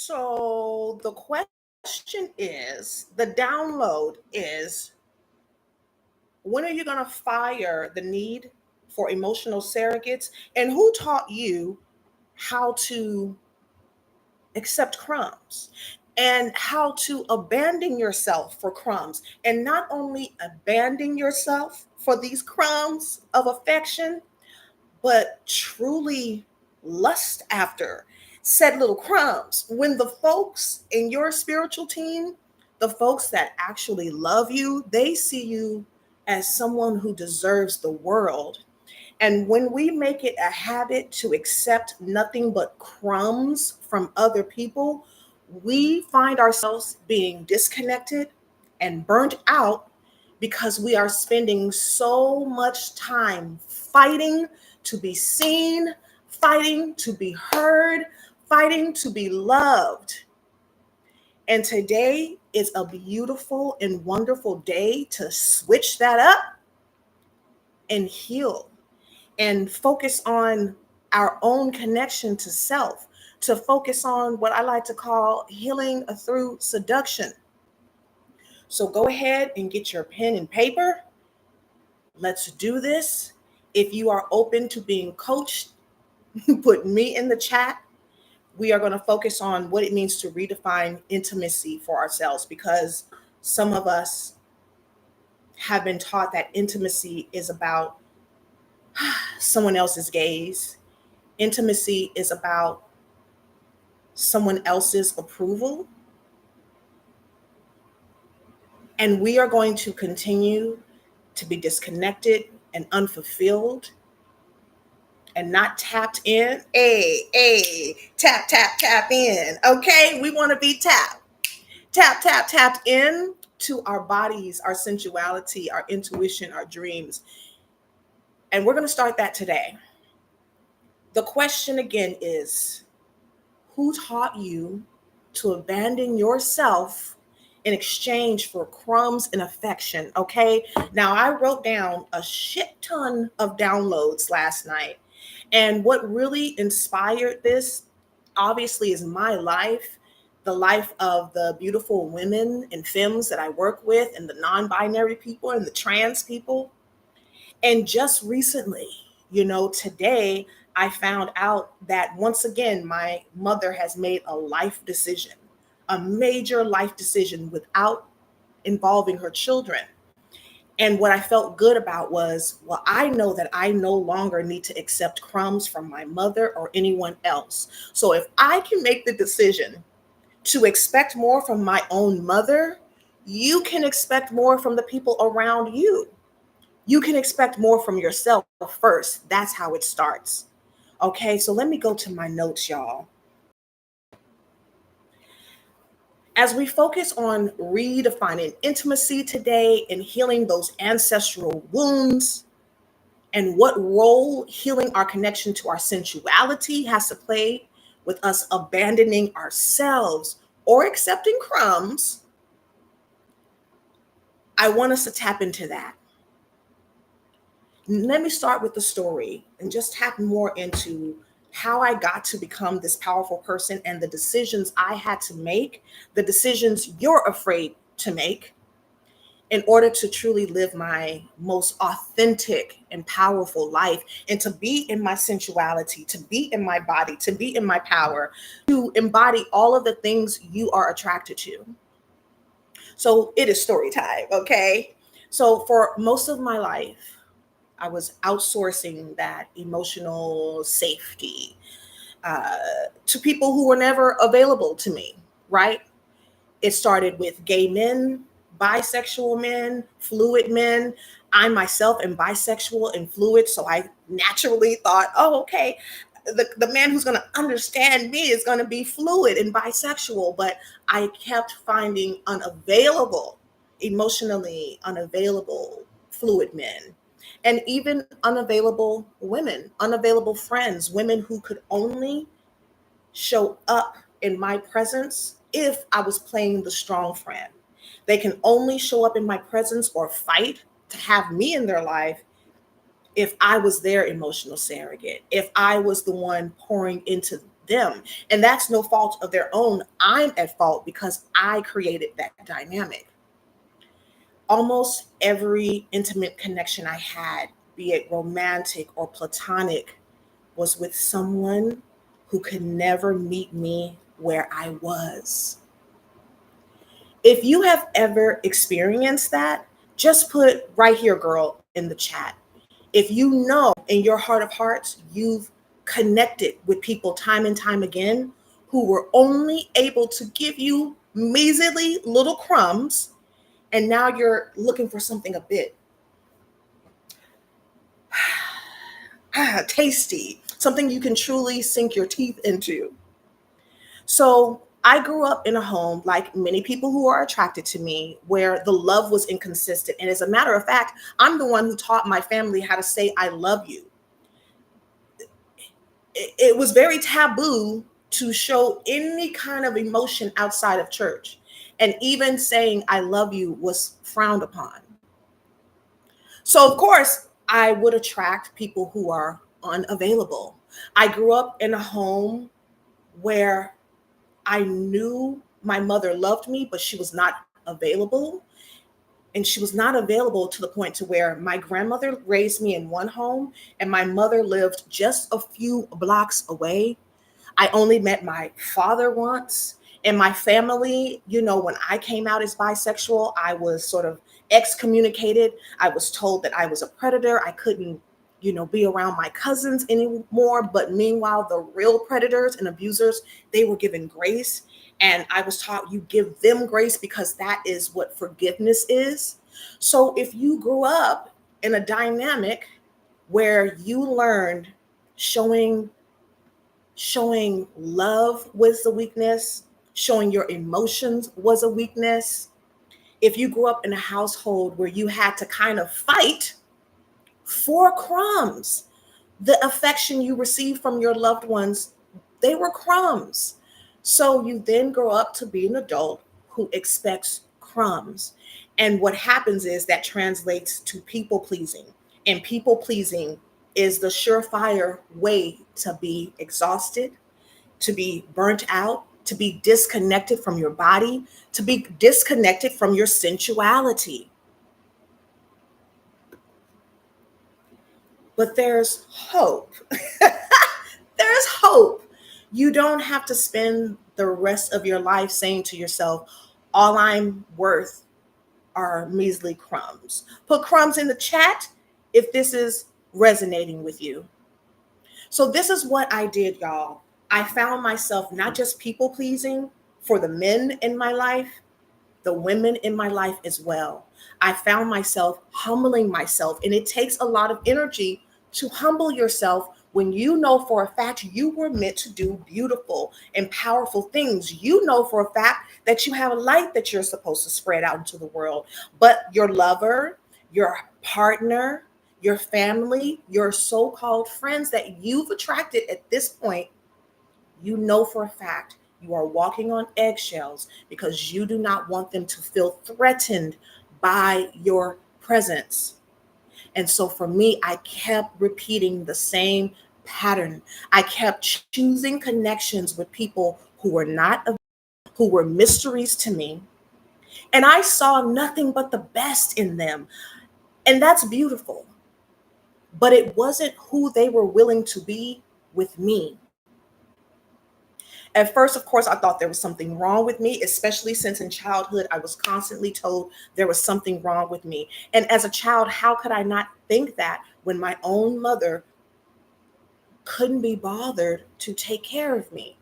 So the question is, the download is, when are you going to fire the need for emotional surrogates? And who taught you how to accept crumbs and how to abandon yourself for crumbs? And not only abandon yourself for these crumbs of affection, but truly lust after said little crumbs. When the folks in your spiritual team, the folks that actually love you, they see you as someone who deserves the world. And when we make it a habit to accept nothing but crumbs from other people, we find ourselves being disconnected and burnt out because we are spending so much time fighting to be seen, fighting to be heard, fighting to be loved. And today is a beautiful and wonderful day to switch that up and heal and focus on our own connection to self, to focus on what I like to call healing through seduction. So go ahead and get your pen and paper. Let's do this. If you are open to being coached, put me in the chat. We are going to focus on what it means to redefine intimacy for ourselves, because some of us have been taught that intimacy is about someone else's gaze. Intimacy is about someone else's approval. And we are going to continue to be disconnected and unfulfilled and not tapped in. Tap in. Okay, we want to be tapped in to our bodies, our sensuality, our intuition, our dreams. And we're going to start that today. The question again is, who taught you to abandon yourself in exchange for crumbs and affection? Okay, now I wrote down a shit ton of downloads last night. And what really inspired this, obviously, is my life, the life of the beautiful women and femmes that I work with, and the non-binary people and the trans people. And just recently, today, I found out that once again, my mother has made a life decision, a major life decision without involving her children. And what I felt good about was, well, I know that I no longer need to accept crumbs from my mother or anyone else. So if I can make the decision to expect more from my own mother, you can expect more from the people around you. You can expect more from yourself first. That's how it starts. Okay, so let me go to my notes, y'all. As we focus on redefining intimacy today and healing those ancestral wounds, and what role healing our connection to our sensuality has to play with us abandoning ourselves or accepting crumbs, I want us to tap into that. Let me start with the story and just tap more into how I got to become this powerful person and the decisions I had to make, the decisions you're afraid to make in order to truly live my most authentic and powerful life, and to be in my sensuality, to be in my body, to be in my power, to embody all of the things you are attracted to. So it is story time, okay? So for most of my life, I was outsourcing that emotional safety to people who were never available to me, right? It started with gay men, bisexual men, fluid men. I myself am bisexual and fluid, so I naturally thought, oh, okay, the man who's going to understand me is going to be fluid and bisexual. But I kept finding emotionally unavailable fluid men. And even unavailable women, unavailable friends, women who could only show up in my presence if I was playing the strong friend. They can only show up in my presence or fight to have me in their life if I was their emotional surrogate, if I was the one pouring into them. And that's no fault of their own. I'm at fault because I created that dynamic. Almost every intimate connection I had, be it romantic or platonic, was with someone who could never meet me where I was. If you have ever experienced that, just put right here, girl, in the chat. If you know in your heart of hearts, you've connected with people time and time again who were only able to give you measly little crumbs, and now you're looking for something a bit tasty, something you can truly sink your teeth into. So I grew up in a home, like many people who are attracted to me, where the love was inconsistent. And as a matter of fact, I'm the one who taught my family how to say, I love you. It was very taboo to show any kind of emotion outside of church. And even saying, I love you was frowned upon. So, of course, I would attract people who are unavailable. I grew up in a home where I knew my mother loved me, but she was not available. And she was not available to the point to where my grandmother raised me in one home and my mother lived just a few blocks away. I only met my father once. And my family, when I came out as bisexual, I was sort of excommunicated. I was told that I was a predator. I couldn't, be around my cousins anymore. But meanwhile, the real predators and abusers, they were given grace. And I was taught you give them grace because that is what forgiveness is. So if you grew up in a dynamic where you learned showing love was a weakness, showing your emotions was a weakness, if you grew up in a household where you had to kind of fight for crumbs, the affection you received from your loved ones, they were crumbs. So you then grow up to be an adult who expects crumbs. And what happens is that translates to people pleasing. And people pleasing is the surefire way to be exhausted, to be burnt out, to be disconnected from your body, to be disconnected from your sensuality. But there's hope. There's hope. You don't have to spend the rest of your life saying to yourself, all I'm worth are measly crumbs. Put crumbs in the chat if this is resonating with you. So this is what I did, y'all. I found myself not just people pleasing for the men in my life, the women in my life as well. I found myself humbling myself, and it takes a lot of energy to humble yourself when you know for a fact you were meant to do beautiful and powerful things. You know for a fact that you have a light that you're supposed to spread out into the world, but your lover, your partner, your family, your so-called friends that you've attracted at this point, you know for a fact you are walking on eggshells because you do not want them to feel threatened by your presence. And so for me, I kept repeating the same pattern. I kept choosing connections with people who were not, who were mysteries to me. And I saw nothing but the best in them. And that's beautiful. But it wasn't who they were willing to be with me. At first, of course, I thought there was something wrong with me, especially since in childhood, I was constantly told there was something wrong with me. And as a child, how could I not think that when my own mother couldn't be bothered to take care of me?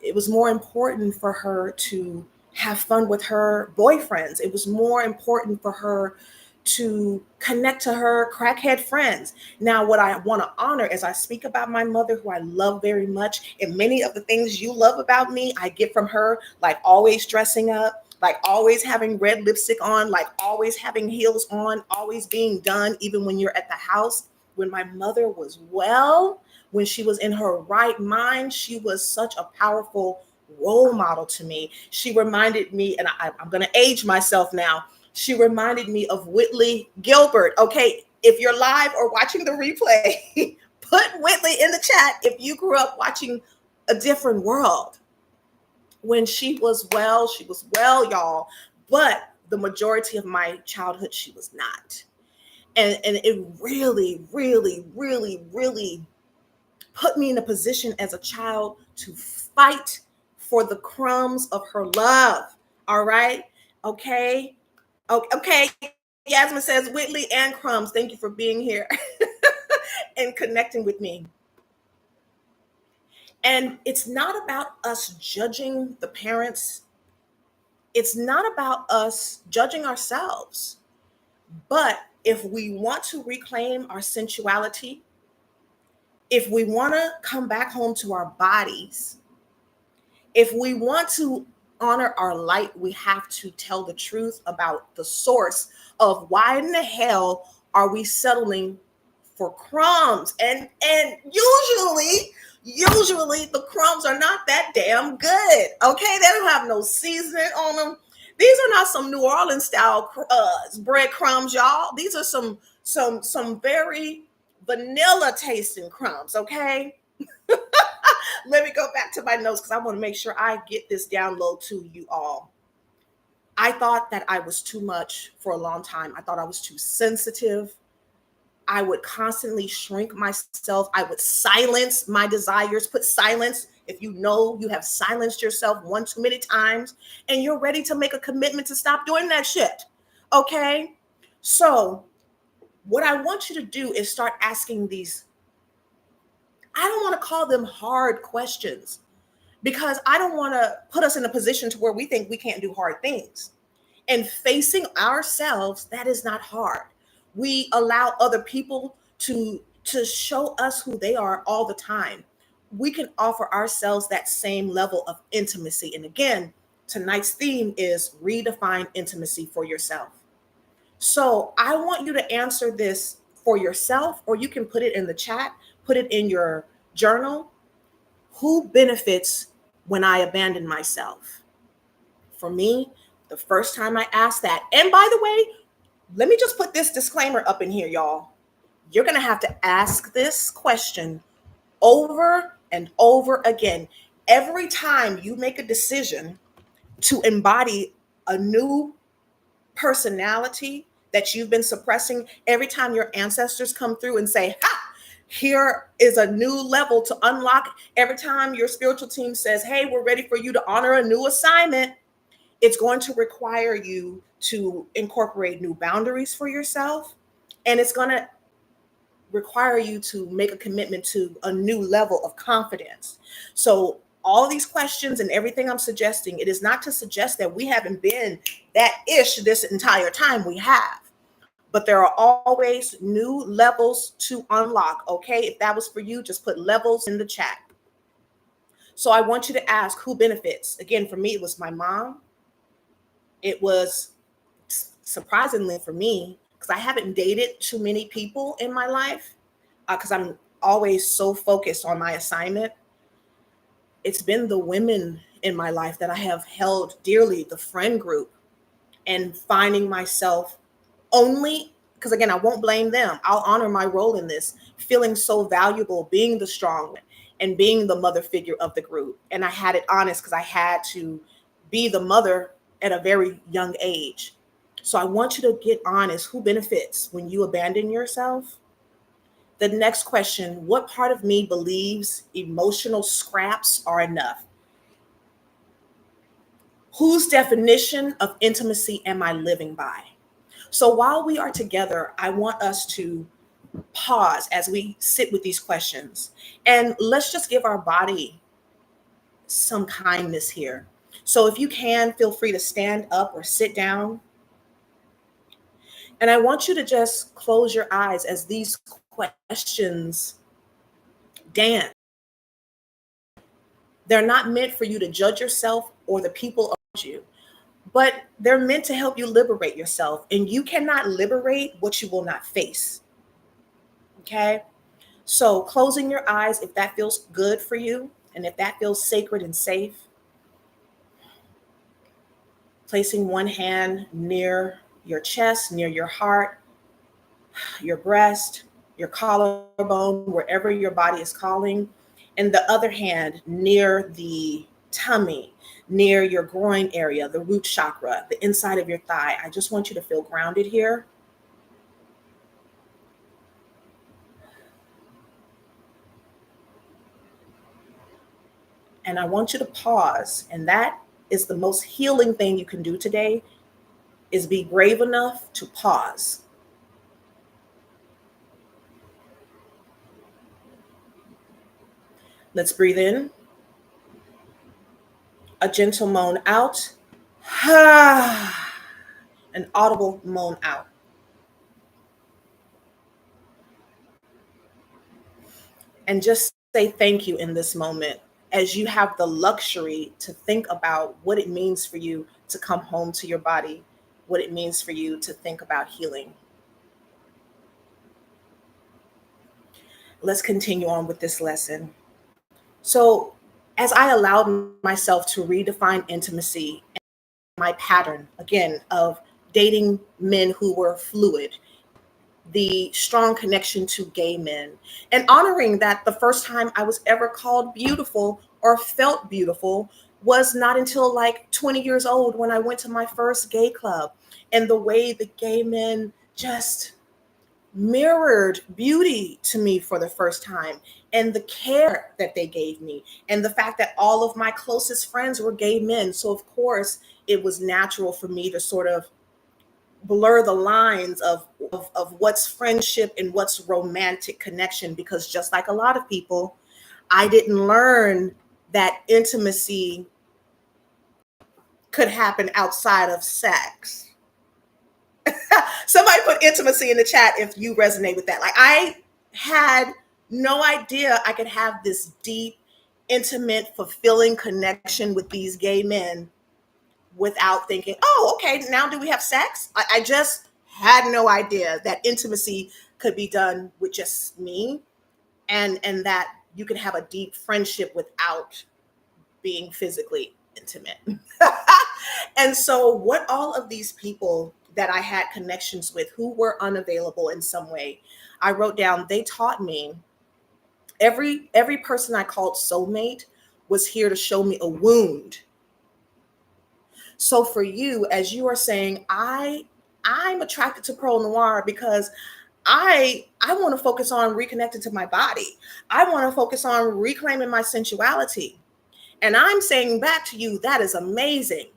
It was more important for her to have fun with her boyfriends. It was more important for her to connect to her crackhead friends. Now, what I want to honor as I speak about my mother, who I love very much, and many of the things you love about me, I get from her, like always dressing up, like always having red lipstick on, like always having heels on, always being done, even when you're at the house. When my mother was well, when she was in her right mind, she was such a powerful role model to me. She reminded me, and I'm going to age myself now, she reminded me of Whitley Gilbert. Okay, if you're live or watching the replay, put Whitley in the chat if you grew up watching a different world. When she was well, y'all, but the majority of my childhood, she was not. And it really, really, really, really put me in a position as a child to fight for the crumbs of her love. All right. Okay. Okay. Yasmin says Whitley and Crumbs, thank you for being here and connecting with me. And it's not about us judging the parents. It's not about us judging ourselves. But if we want to reclaim our sensuality, if we want to come back home to our bodies, if we want to honor our light, we have to tell the truth about the source of why in the hell are we settling for crumbs. And usually the crumbs are not that damn good. Okay, they don't have no seasoning on them. These are not some New Orleans style breadcrumbs, y'all. These are some very vanilla tasting crumbs. Okay, let me go back to my notes because I want to make sure I get this download to you all. I thought that I was too much for a long time. I thought I was too sensitive. I would constantly shrink myself. I would silence my desires, put silence. If you know you have silenced yourself one too many times and you're ready to make a commitment to stop doing that shit. Okay? So, what I want you to do is start asking these, I don't want to call them hard questions because I don't want to put us in a position to where we think we can't do hard things. And facing ourselves, that is not hard. We allow other people to show us who they are all the time. We can offer ourselves that same level of intimacy. And again, tonight's theme is redefine intimacy for yourself. So I want you to answer this for yourself, or you can put it in the chat, put it in your journal. Who benefits when I abandon myself? For me, the first time I asked that, and by the way, let me just put this disclaimer up in here, y'all. You're going to have to ask this question over and over again. Every time you make a decision to embody a new personality that you've been suppressing, every time your ancestors come through and say, ha, here is a new level to unlock. Every time your spiritual team says, hey, we're ready for you to honor a new assignment, it's going to require you to incorporate new boundaries for yourself. And it's going to require you to make a commitment to a new level of confidence. So all these questions and everything I'm suggesting, it is not to suggest that we haven't been that ish this entire time. We have. But there are always new levels to unlock. Okay. If that was for you, just put levels in the chat. So I want you to ask who benefits. Again, for me, it was my mom. It was surprisingly for me, because I haven't dated too many people in my life, because I'm always so focused on my assignment. It's been the women in my life that I have held dearly, the friend group, and finding myself only, because again, I won't blame them. I'll honor my role in this, feeling so valuable, being the strong one and being the mother figure of the group. And I had it honest because I had to be the mother at a very young age. So I want you to get honest. Who benefits when you abandon yourself? The next question, what part of me believes emotional scraps are enough? Whose definition of intimacy am I living by? So while we are together, I want us to pause as we sit with these questions. And let's just give our body some kindness here. So if you can, feel free to stand up or sit down. And I want you to just close your eyes as these questions dance. They're not meant for you to judge yourself or the people around you, but they're meant to help you liberate yourself. And you cannot liberate what you will not face. Okay? So closing your eyes, if that feels good for you, and if that feels sacred and safe, placing one hand near your chest, near your heart, your breast, your collarbone, wherever your body is calling, and the other hand near the tummy, near your groin area, the root chakra, the inside of your thigh. I just want you to feel grounded here. And I want you to pause. And that is the most healing thing you can do today, is be brave enough to pause. Let's breathe in, a gentle moan out, an audible moan out. And just say thank you in this moment as you have the luxury to think about what it means for you to come home to your body, what it means for you to think about healing. Let's continue on with this lesson. So, as I allowed myself to redefine intimacy and my pattern, again, of dating men who were fluid, the strong connection to gay men, and honoring that the first time I was ever called beautiful or felt beautiful was not until like 20 years old when I went to my first gay club, and the way the gay men just mirrored beauty to me for the first time, and the care that they gave me, and the fact that all of my closest friends were gay men. So of course it was natural for me to sort of blur the lines of what's friendship and what's romantic connection, because just like a lot of people, I didn't learn that intimacy could happen outside of sex. Somebody put intimacy in the chat if you resonate with that. Like, I had no idea I could have this deep, intimate, fulfilling connection with these gay men without thinking, oh, okay, now do we have sex? I just had no idea that intimacy could be done with just me, and that you could have a deep friendship without being physically intimate. And so what all of these people that I had connections with who were unavailable in some way, I wrote down, they taught me every person I called soulmate was here to show me a wound. So for you, as you are saying, I'm attracted to Perle Noir because I want to focus on reconnecting to my body. I want to focus on reclaiming my sensuality. And I'm saying back to you, that is amazing.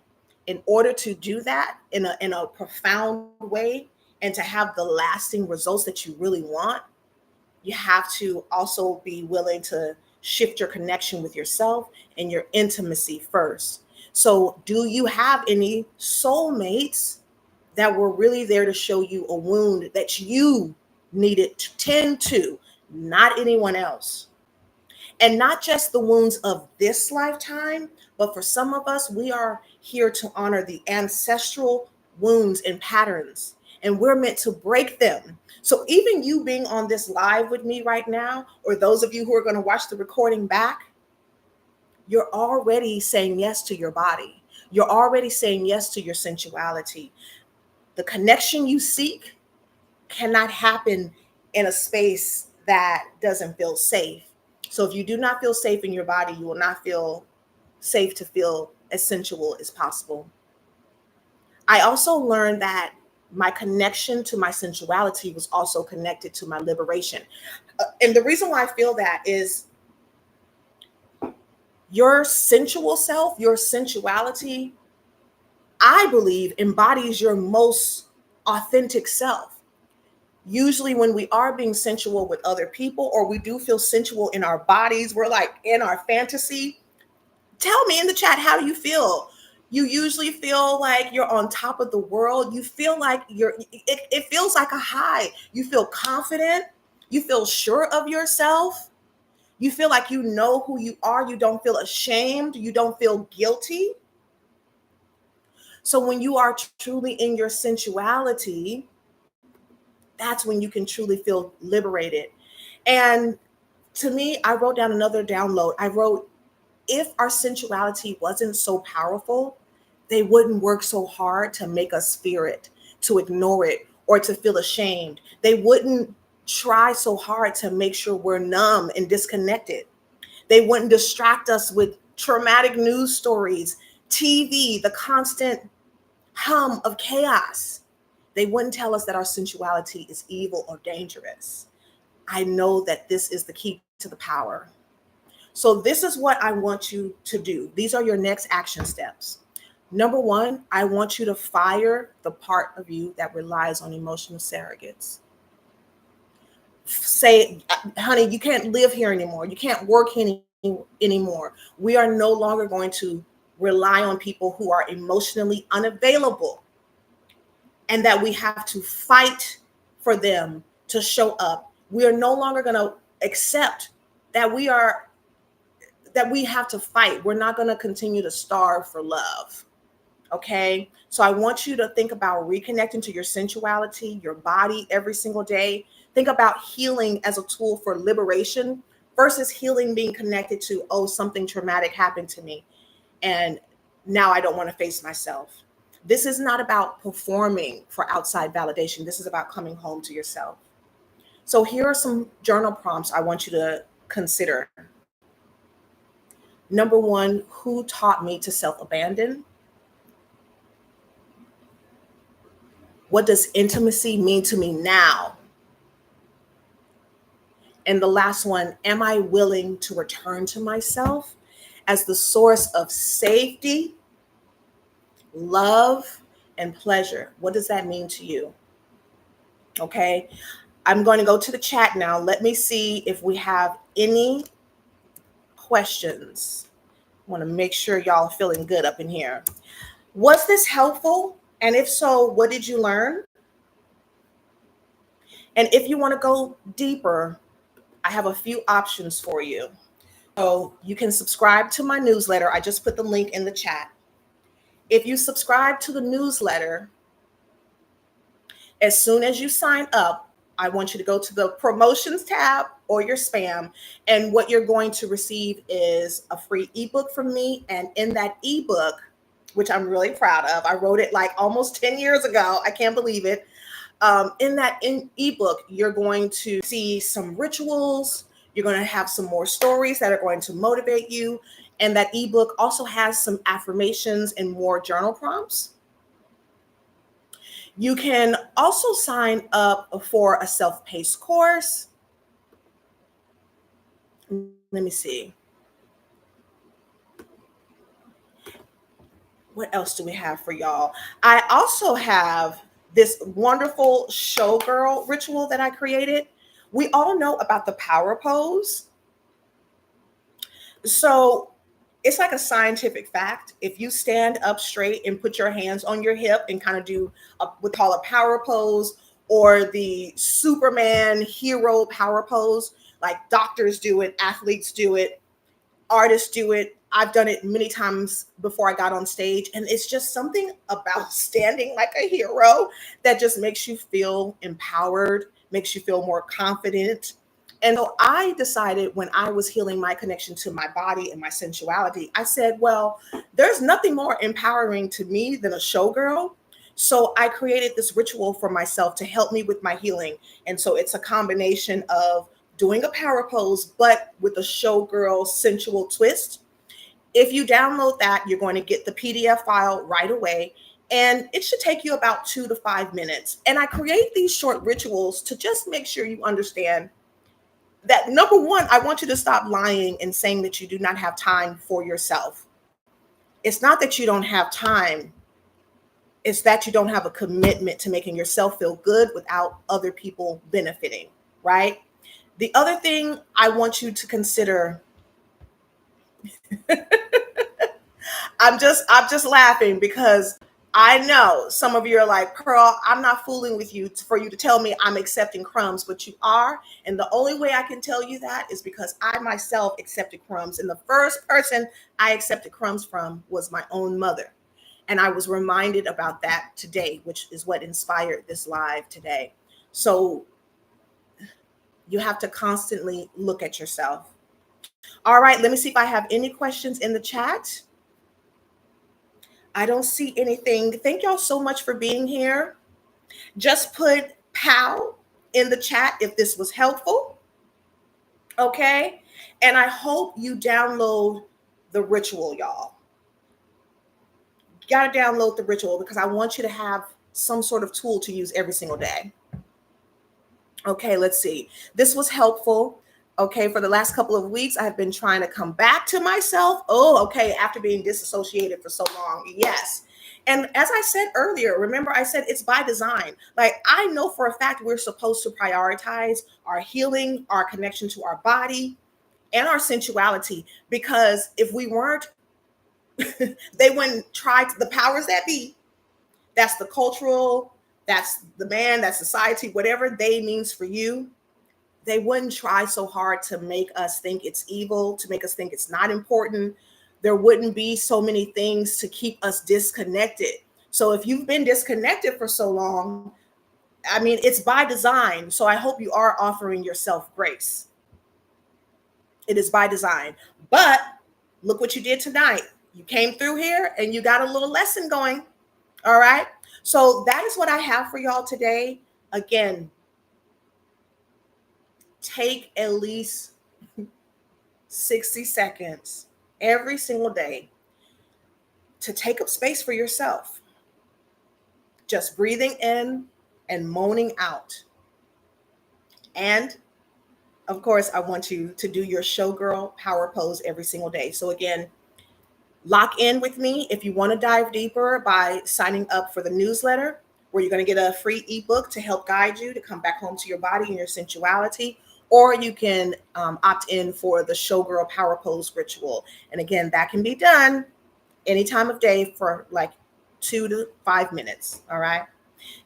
In order to do that in a profound way and to have the lasting results that you really want, you have to also be willing to shift your connection with yourself and your intimacy first. So, do you have any soulmates that were really there to show you a wound that you needed to tend to, not anyone else? And not just the wounds of this lifetime, but for some of us, we are here to honor the ancestral wounds and patterns, and we're meant to break them. So even you being on this live with me right now, or those of you who are going to watch the recording back, you're already saying yes to your body. You're already saying yes to your sensuality. The connection you seek cannot happen in a space that doesn't feel safe. So if you do not feel safe in your body, you will not feel safe to feel as sensual as possible. I also learned that my connection to my sensuality was also connected to my liberation. And the reason why I feel that is your sensual self, your sensuality, I believe, embodies your most authentic self. Usually when we are being sensual with other people, or we do feel sensual in our bodies, we're like in our fantasy. Tell me in the chat, how do you feel? You usually feel like you're on top of the world. You feel like it feels like a high. You feel confident. You feel sure of yourself. You feel like you know who you are. You don't feel ashamed. You don't feel guilty. So when you are truly in your sensuality, that's when you can truly feel liberated. And to me, I wrote down another download. I wrote, if our sensuality wasn't so powerful, they wouldn't work so hard to make us fear it, to ignore it, or to feel ashamed. They wouldn't try so hard to make sure we're numb and disconnected. They wouldn't distract us with traumatic news stories, TV, the constant hum of chaos. They wouldn't tell us that our sensuality is evil or dangerous. I know that this is the key to the power. So, this is what I want you to do. These are your next action steps. Number one, I want you to fire the part of you that relies on emotional surrogates. Say, honey, you can't live here anymore. You can't work anymore. We are no longer going to rely on people who are emotionally unavailable, and that we have to fight for them to show up. We are no longer going to accept that we have to fight. We're not going to continue to starve for love. Okay. So I want you to think about reconnecting to your sensuality, your body every single day. Think about healing as a tool for liberation versus healing being connected to, oh, something traumatic happened to me, and now I don't want to face myself. This is not about performing for outside validation. This is about coming home to yourself. So here are some journal prompts I want you to consider. Number one, who taught me to self-abandon? What does intimacy mean to me now? And the last one, am I willing to return to myself as the source of safety, love, and pleasure? What does that mean to you? Okay. I'm going to go to the chat now. Let me see if we have any questions. I want to make sure y'all are feeling good up in here. Was this helpful? And if so, what did you learn? And if you want to go deeper, I have a few options for you. So you can subscribe to my newsletter. I just put the link in the chat. If you subscribe to the newsletter, as soon as you sign up, I want you to go to the promotions tab or your spam. And what you're going to receive is a free ebook from me. And in that ebook, which I'm really proud of, I wrote it like almost 10 years ago. I can't believe it. In that ebook, you're going to see some rituals. You're going to have some more stories that are going to motivate you. And that ebook also has some affirmations and more journal prompts. You can also sign up for a self-paced course. Let me see. What else do we have for y'all? I also have this wonderful showgirl ritual that I created. We all know about the power pose. So it's like a scientific fact. If you stand up straight and put your hands on your hip and kind of do what we call a power pose, or the Superman hero power pose, like doctors do it, athletes do it, artists do it. I've done it many times before I got on stage. And it's just something about standing like a hero that just makes you feel empowered, makes you feel more confident. And so I decided, when I was healing my connection to my body and my sensuality, I said, well, there's nothing more empowering to me than a showgirl. So I created this ritual for myself to help me with my healing. And so it's a combination of doing a power pose, but with a showgirl sensual twist. If you download that, you're going to get the PDF file right away. And it should take you about 2 to 5 minutes. And I create these short rituals to just make sure you understand that, number one, I want you to stop lying and saying that you do not have time for yourself. It's not that you don't have time. It's that you don't have a commitment to making yourself feel good without other people benefiting, right? The other thing I want you to consider, I'm just laughing because I know some of you are like, Pearl, I'm not fooling with you for you to tell me I'm accepting crumbs, but you are. And the only way I can tell you that is because I myself accepted crumbs. And the first person I accepted crumbs from was my own mother. And I was reminded about that today, which is what inspired this live today. So you have to constantly look at yourself. All right, let me see if I have any questions in the chat. I don't see anything. Thank y'all so much for being here. Just put POW in the chat if this was helpful. Okay. And I hope you download the ritual, y'all. You got to download the ritual because I want you to have some sort of tool to use every single day. Okay, let's see. This was helpful. Okay, for the last couple of weeks, I've been trying to come back to myself. Oh, okay, after being disassociated for so long. Yes. And as I said earlier, remember I said it's by design. Like I know for a fact we're supposed to prioritize our healing, our connection to our body, and our sensuality. Because if we weren't, they wouldn't try to, the powers that be, that's the cultural, that's the man, that's society, whatever they means for you, they wouldn't try so hard to make us think it's evil, to make us think it's not important. There wouldn't be so many things to keep us disconnected. So if you've been disconnected for so long, I mean, it's by design. So I hope you are offering yourself grace. It is by design. But look what you did tonight. You came through here and you got a little lesson going. All right. So that is what I have for y'all today. Again, take at least 60 seconds every single day to take up space for yourself. Just breathing in and moaning out. And of course, I want you to do your showgirl power pose every single day. So again, lock in with me if you want to dive deeper by signing up for the newsletter, where you're going to get a free ebook to help guide you to come back home to your body and your sensuality. Or you can opt in for the showgirl power pose ritual. And again, that can be done any time of day for like 2 to 5 minutes. All right.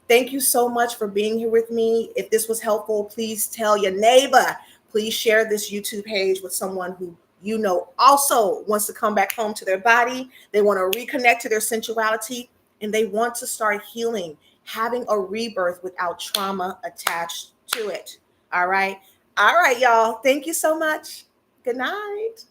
Thank you so much for being here with me. If this was helpful, please tell your neighbor. Please share this YouTube page with someone who you know also wants to come back home to their body. They want to reconnect to their sensuality and they want to start healing, having a rebirth without trauma attached to it. All right. All right, y'all. Thank you so much. Good night.